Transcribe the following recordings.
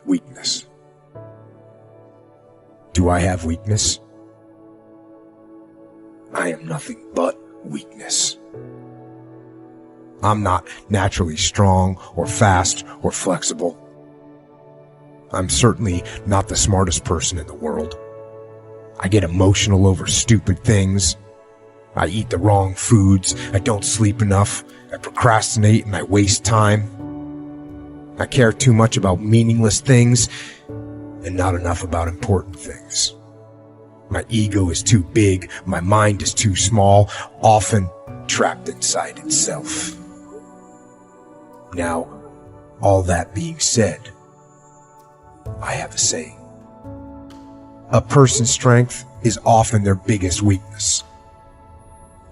Weakness. Do I have weakness? I am nothing but weakness. I'm not naturally strong or fast or flexible. I'm certainly not the smartest person in the world. I get emotional over stupid things. I eat the wrong foods. I don't sleep enough. I procrastinate and I waste time. I care too much about meaningless things and not enough about important things. My ego is too big. My mind is too small, often trapped inside itself. Now, all that being said, I have a saying. A person's strength is often their biggest weakness,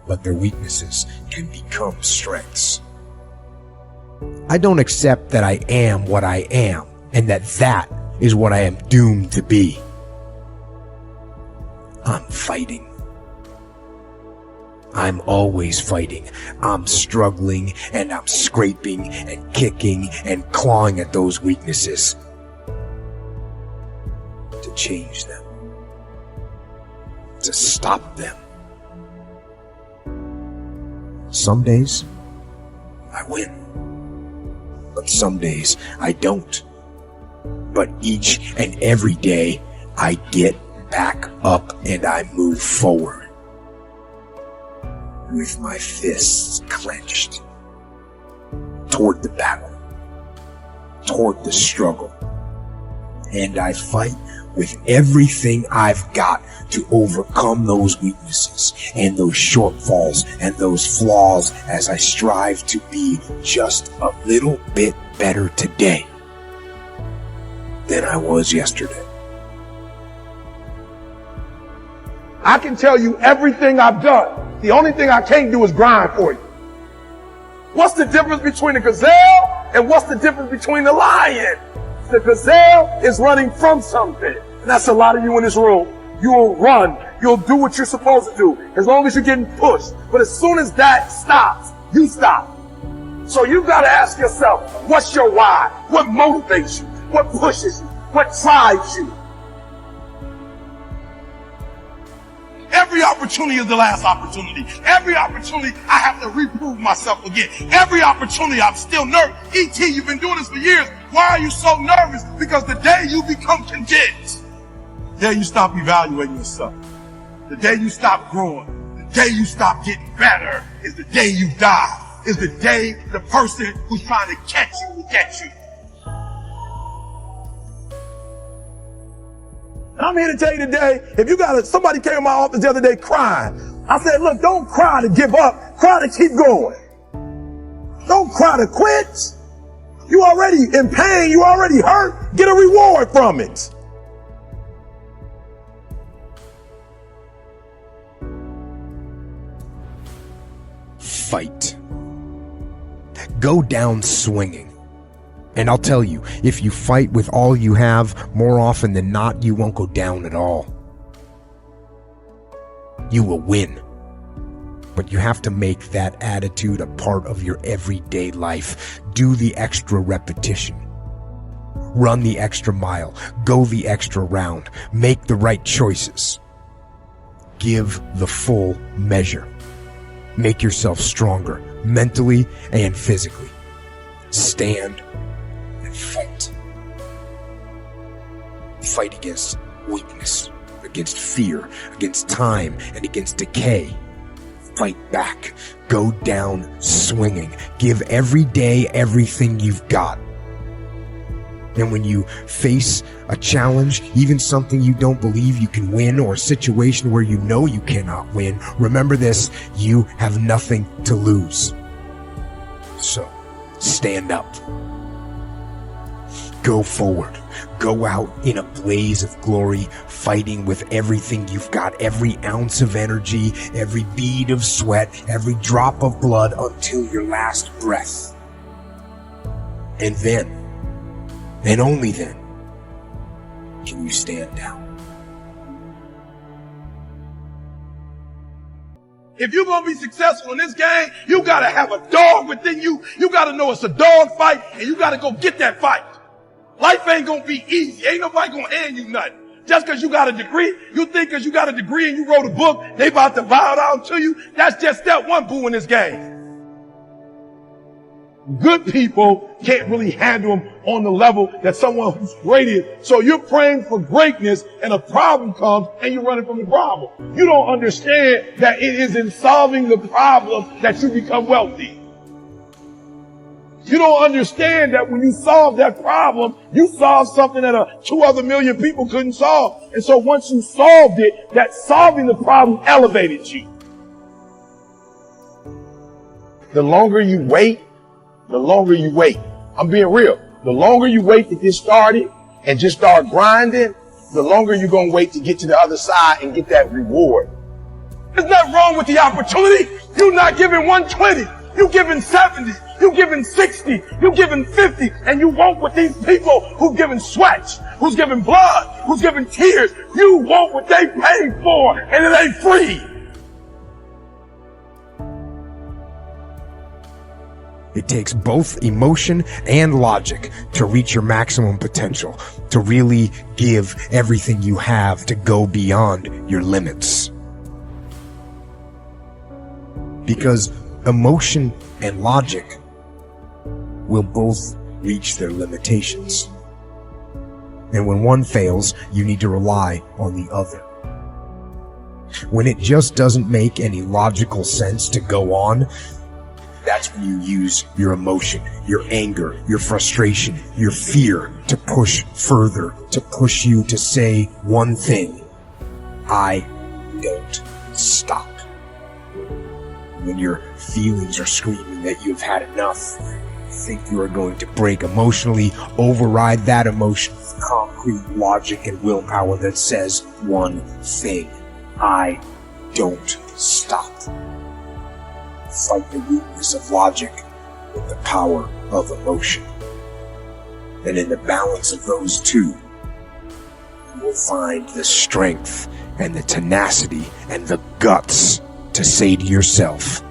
but their weaknesses can become strengths. I don't accept that I am what I am and that is what I am doomed to be. I'm fighting. I'm always fighting. I'm struggling and I'm scraping and kicking and clawing at those weaknesses to change them, to stop them. Some days I win, but some days I don't. But each and every day I get back up and I move forward with my fists clenched toward the battle, toward the struggle. And I fight with everything I've got to overcome those weaknesses and those shortfalls and those flaws as I strive to be just a little bit better today than I was yesterday. I can tell you everything I've done. The only thing I can't do is grind for you. What's the difference between a gazelle and what's the difference between the lion? The gazelle is running from something. And that's a lot of you in this room. You'll run. You'll do what you're supposed to do as long as you're getting pushed. But as soon as that stops, you stop. So you've got to ask yourself, what's your why? What motivates you? What pushes you? What drives you? Every opportunity is the last opportunity. Every opportunity, I have to reprove myself again. Every opportunity, I'm still nervous. E.T., you've been doing this for years. Why are you so nervous? Because the day you become content, the day you stop evaluating yourself, the day you stop growing, the day you stop getting better is the day you die. Is the day the person who's trying to catch you will get you. I'm here to tell you today, if you somebody came in my office the other day crying. I said, look, don't cry to give up. Cry to keep going. Don't cry to quit. You already in pain. You already hurt. Get a reward from it. Fight. Go down swinging. And I'll tell you, if you fight with all you have, more often than not, you won't go down at all. You will win. But you have to make that attitude a part of your everyday life. Do the extra repetition. Run the extra mile. Go the extra round. Make the right choices. Give the full measure. Make yourself stronger, mentally and physically. Stand and fight. Fight against weakness, against fear, against time, and against decay. Fight back. Go down swinging. Give every day everything you've got. And when you face a challenge, even something you don't believe you can win, or a situation where you know you cannot win, remember this: you have nothing to lose. So, stand up. Go forward. Go out in a blaze of glory, fighting with everything you've got, every ounce of energy, every bead of sweat, every drop of blood, until your last breath. And then, and only then, can you stand down. If you're going to be successful in this game, you got to have a dog within you. You got to know it's a dog fight, and you got to go get that fight. Life ain't gonna be easy. Ain't nobody gonna hand you nothing. Just because you got a degree, you think because you got a degree and you wrote a book, they about to bow down to you. That's just step one, boo, in this game. Good people can't really handle them on the level that someone who's great is. So you're praying for greatness and a problem comes and you're running from the problem. You don't understand that it is in solving the problem that you become wealthy. You don't understand that when you solve that problem, you solve something that 2 other million people couldn't solve. And so once you solved it, that solving the problem elevated you. The longer you wait, I'm being real. The longer you wait to get started and just start grinding, the longer you're going to wait to get to the other side and get that reward. There's nothing wrong with the opportunity. You're not giving 120. You're giving 70. You're giving 60. You're giving 50. And you want what these people who've given sweat, who's giving blood, who's giving tears, you want what they paid for, and it ain't free. It takes both emotion and logic to reach your maximum potential, to really give everything you have, to go beyond your limits. Because emotion and logic will both reach their limitations. And when one fails, you need to rely on the other. When it just doesn't make any logical sense to go on, that's when you use your emotion, your anger, your frustration, your fear to push further, to push you to say one thing: I don't stop. When your feelings are screaming that you've had enough, you think you are going to break emotionally, override that emotion with concrete logic and willpower that says one thing: I don't stop. Fight the weakness of logic with the power of emotion. And in the balance of those two, you will find the strength and the tenacity and the guts to say to yourself,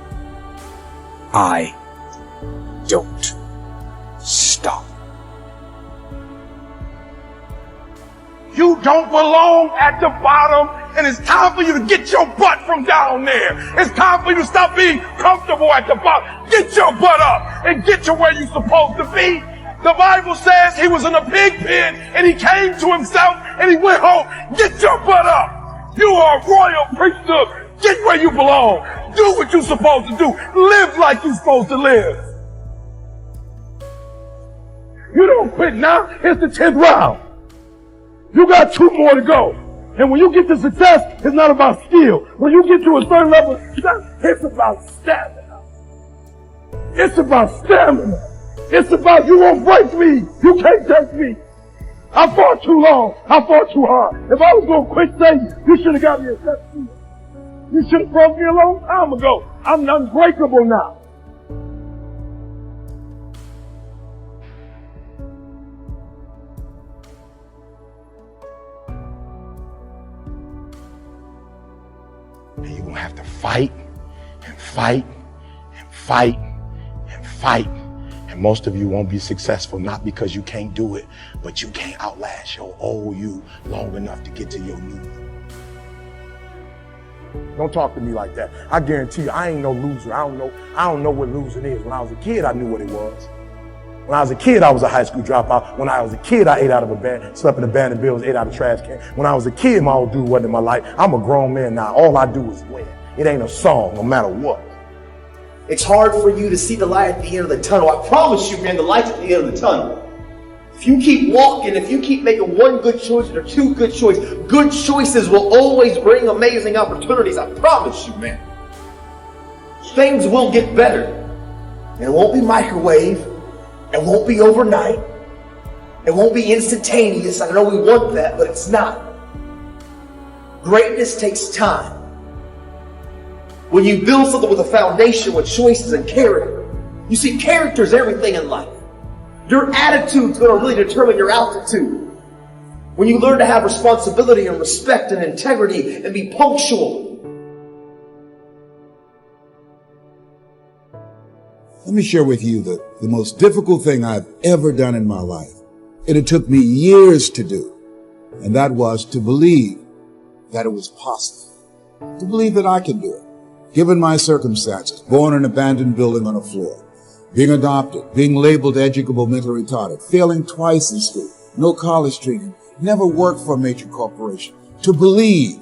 I don't stop. You don't belong at the bottom, and it's time for you to get your butt from down there. It's time for you to stop being comfortable at the bottom. Get your butt up and get to where you're supposed to be. The Bible says he was in a pig pen and he came to himself and he went home. Get your butt up. You are a royal priesthood. Get where you belong. Do what you're supposed to do. Live like you're supposed to live. You don't quit now. It's the 10th round. You got 2 more to go. And when you get to success, it's not about skill. When you get to a certain level, it's about stamina. It's about stamina. It's about you won't break me. You can't take me. I fought too long. I fought too hard. If I was going to quit saying, you should have got me a 17. You should have broke me a long time ago. I'm unbreakable now. And you're going to have to fight and fight and fight and fight. And most of you won't be successful, not because you can't do it, but you can't outlast your old you long enough to get to your new you. Don't talk to me like that. I guarantee you, I ain't no loser. I don't know what losing is. When I was a kid, I knew what it was. When I was a kid, I was a high school dropout. When I was a kid, I ate out of a band, slept in abandoned buildings, ate out of trash can. When I was a kid, my old dude wasn't in my life. I'm a grown man now. All I do is win. It ain't a song, no matter what. It's hard for you to see the light at the end of the tunnel. I promise you, man, the light's at the end of the tunnel. If you keep walking, if you keep making 1 good choice or 2 good choices will always bring amazing opportunities. I promise you, man. Things will get better. And it won't be microwave. It won't be overnight. It won't be instantaneous. I know we want that, but it's not. Greatness takes time. When you build something with a foundation, with choices and character, you see, character is everything in life. Your attitude's going to really determine your altitude. When you learn to have responsibility and respect and integrity and be punctual. Let me share with you the most difficult thing I've ever done in my life. and it took me years to do. And that was to believe that it was possible. To believe that I could do it. Given my circumstances, born in an abandoned building on a floor, being adopted, being labeled educable, mentally retarded, failing twice in school, no college training, never worked for a major corporation. To believe.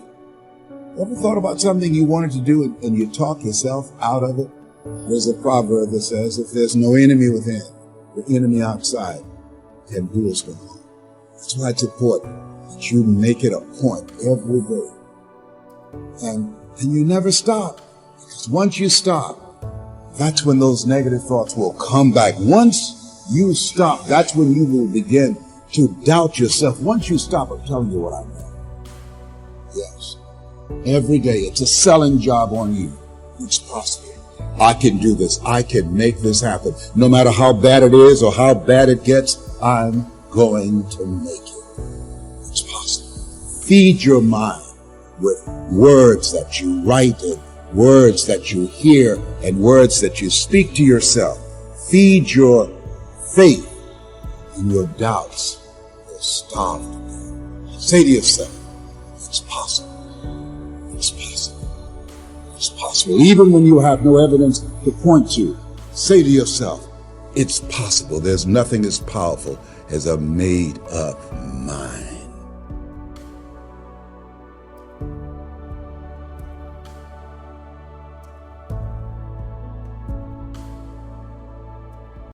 Ever thought about something you wanted to do and you talk yourself out of it? There's a proverb that says, if there's no enemy within, the enemy outside can do us no harm. That's why it's important that you make it a point every day. And you never stop. Because once you stop, that's when those negative thoughts will come back. Once you stop, that's when you will begin to doubt yourself. Once you stop, I'm telling you what I know. Yes. Every day, it's a selling job on you. It's possible. I can do this. I can make this happen. No matter how bad it is or how bad it gets, I'm going to make it. It's possible. Feed your mind with words that you write and words that you hear and words that you speak to yourself. Feed your faith and your doubts. They're starved. Say to yourself, it's possible. It's possible. It's possible. Even when you have no evidence to point to, say to yourself, it's possible. There's nothing as powerful as a made-up mind.